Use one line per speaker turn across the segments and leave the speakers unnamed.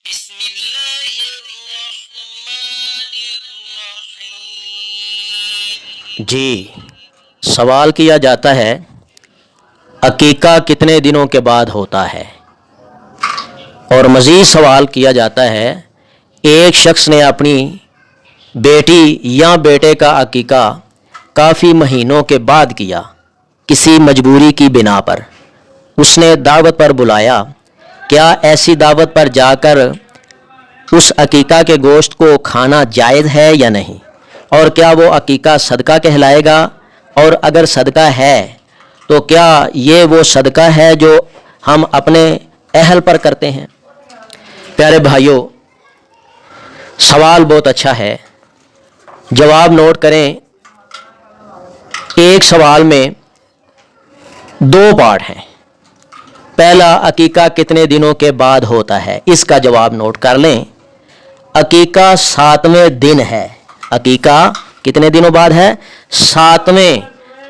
بسم اللہ الرحمن الرحیم۔
جی، سوال کیا جاتا ہے عقیقہ کتنے دنوں کے بعد ہوتا ہے، اور مزید سوال کیا جاتا ہے ایک شخص نے اپنی بیٹی یا بیٹے کا عقیقہ کافی مہینوں کے بعد کیا کسی مجبوری کی بنا پر، اس نے دعوت پر بلایا، کیا ایسی دعوت پر جا کر اس عقیقہ کے گوشت کو کھانا جائز ہے یا نہیں، اور کیا وہ عقیقہ صدقہ کہلائے گا، اور اگر صدقہ ہے تو کیا یہ وہ صدقہ ہے جو ہم اپنے اہل پر کرتے ہیں؟ پیارے بھائیوں، سوال بہت اچھا ہے، جواب نوٹ کریں۔ ایک سوال میں دو پارٹ ہیں۔ پہلا، عقیقہ کتنے دنوں کے بعد ہوتا ہے، اس کا جواب نوٹ کر لیں۔ عقیقہ 7ویں دن ہے۔ عقیقہ کتنے دنوں بعد ہے؟ 7ویں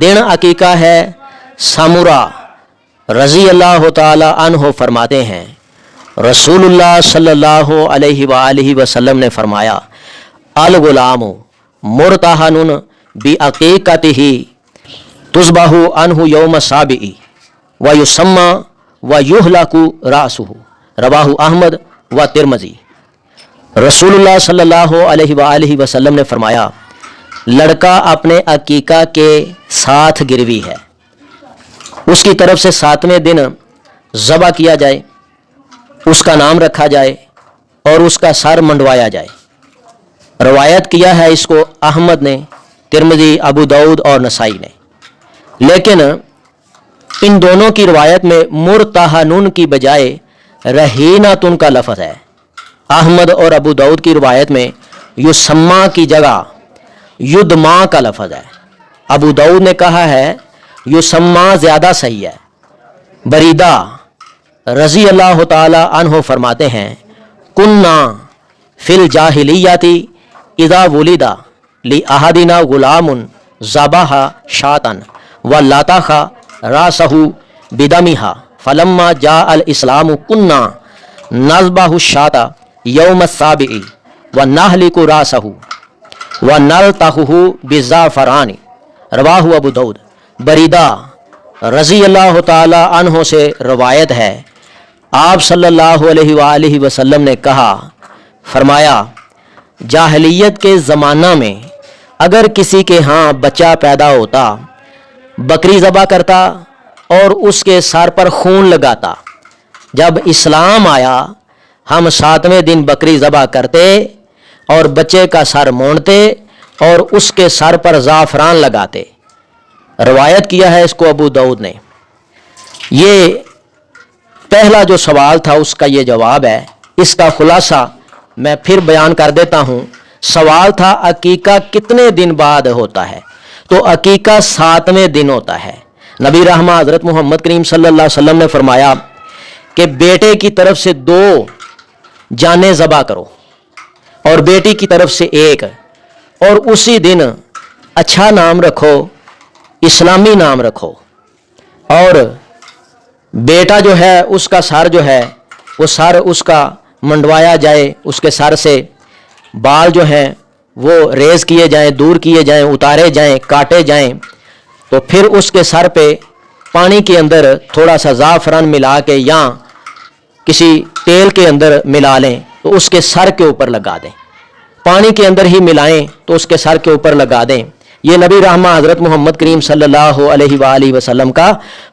دن عقیقہ ہے۔ سمرہ رضی اللہ تعالی عنہ فرماتے ہیں رسول اللہ صلی اللہ علیہ وآلہ وسلم نے فرمایا، الغلام مرتہن بعقیقتہ تذبح عنہ یوم السابع ویسمى ویہلق رأسہ، رواہ احمد و ترمذی۔ رسول اللہ صلی اللہ علیہ وآلہ وسلم نے فرمایا، لڑکا اپنے عقیقہ کے ساتھ گروی ہے، اس کی طرف سے 7ویں دن ذبح کیا جائے، اس کا نام رکھا جائے اور اس کا سر منڈوایا جائے۔ روایت کیا ہے اس کو احمد نے، ترمذی، ابو داؤد اور نسائی نے، لیکن ان دونوں کی روایت میں مرتہنن کی بجائے رہینتن کا لفظ ہے۔ احمد اور ابو داؤد کی روایت میں یسمہ کی جگہ یدما کا لفظ ہے۔ ابو داؤد نے کہا ہے یسمہ زیادہ صحیح ہے۔ بریدہ رضی اللہ تعالی عنہ فرماتے ہیں، کننا فی الجاہلیۃ اذا ولد لأحدنا غلام ذبح شاۃ ولطخ رأسہ بدمہا فلما جاء الاسلام کننا نذبح الشاۃ یوم السابع ونہلک رأسہ ونلطخہ بالزعفران، رواہ ابو داؤد۔ بریدہ رضی اللہ تعالی عنہ سے روایت ہے، آپ صلی اللہ علیہ وآلہ وسلم نے کہا، فرمایا، جاہلیت کے زمانہ میں اگر کسی کے ہاں بچہ پیدا ہوتا، بکری ذبح کرتا اور اس کے سر پر خون لگاتا۔ جب اسلام آیا، ہم 7ویں دن بکری ذبح کرتے اور بچے کا سر مونڈتے اور اس کے سر پر زعفران لگاتے۔ روایت کیا ہے اس کو ابو داؤد نے۔ یہ پہلا جو سوال تھا اس کا یہ جواب ہے، اس کا خلاصہ میں پھر بیان کر دیتا ہوں۔ سوال تھا عقیقہ کتنے دن بعد ہوتا ہے، تو عقیقہ 7ویں دن ہوتا ہے۔ نبی رحمہ حضرت محمد کریم صلی اللہ علیہ وسلم نے فرمایا کہ بیٹے کی طرف سے 2 جانیں ذبح کرو اور بیٹی کی طرف سے 1، اور اسی دن اچھا نام رکھو، اسلامی نام رکھو، اور بیٹا جو ہے اس کا سر جو ہے وہ سر اس کا منڈوایا جائے، اس کے سر سے بال جو ہیں وہ ریز کیے جائیں، دور کیے جائیں، اتارے جائیں، کاٹے جائیں، تو پھر اس کے سر پہ پانی کے اندر تھوڑا سا زعفران ملا کے یا کسی تیل کے اندر ملا لیں تو اس کے سر کے اوپر لگا دیں، پانی کے اندر ہی ملائیں تو اس کے سر کے اوپر لگا دیں۔ یہ نبی رحمہ حضرت محمد کریم صلی اللہ علیہ وآلہ وسلم کا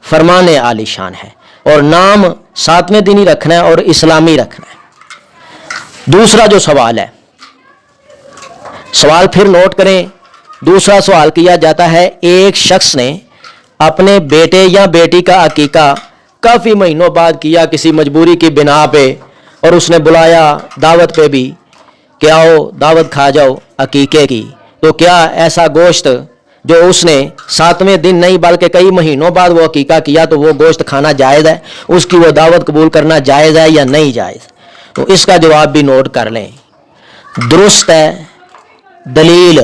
فرمان عالی شان ہے، اور نام 7ویں دن ہی رکھنا ہے اور اسلامی رکھنا ہے۔ دوسرا جو سوال ہے، سوال پھر نوٹ کریں۔ دوسرا سوال کیا جاتا ہے، ایک شخص نے اپنے بیٹے یا بیٹی کا عقیقہ کافی مہینوں بعد کیا کسی مجبوری کی بنا پہ، اور اس نے بلایا دعوت پہ بھی کہ آؤ دعوت کھا جاؤ عقیقے کی، تو کیا ایسا گوشت جو اس نے 7ویں دن نہیں بلکہ کئی مہینوں بعد وہ عقیقہ کیا تو وہ گوشت کھانا جائز ہے، اس کی وہ دعوت قبول کرنا جائز ہے یا نہیں جائز؟ تو اس کا جواب بھی نوٹ کر لیں۔ درست ہے، دلیل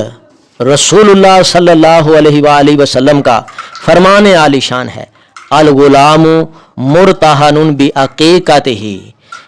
رسول اللہ صلی اللہ علیہ وآلہ وسلم کا فرمان عالی شان ہے، الغلام مرتہن بعقیقتہ،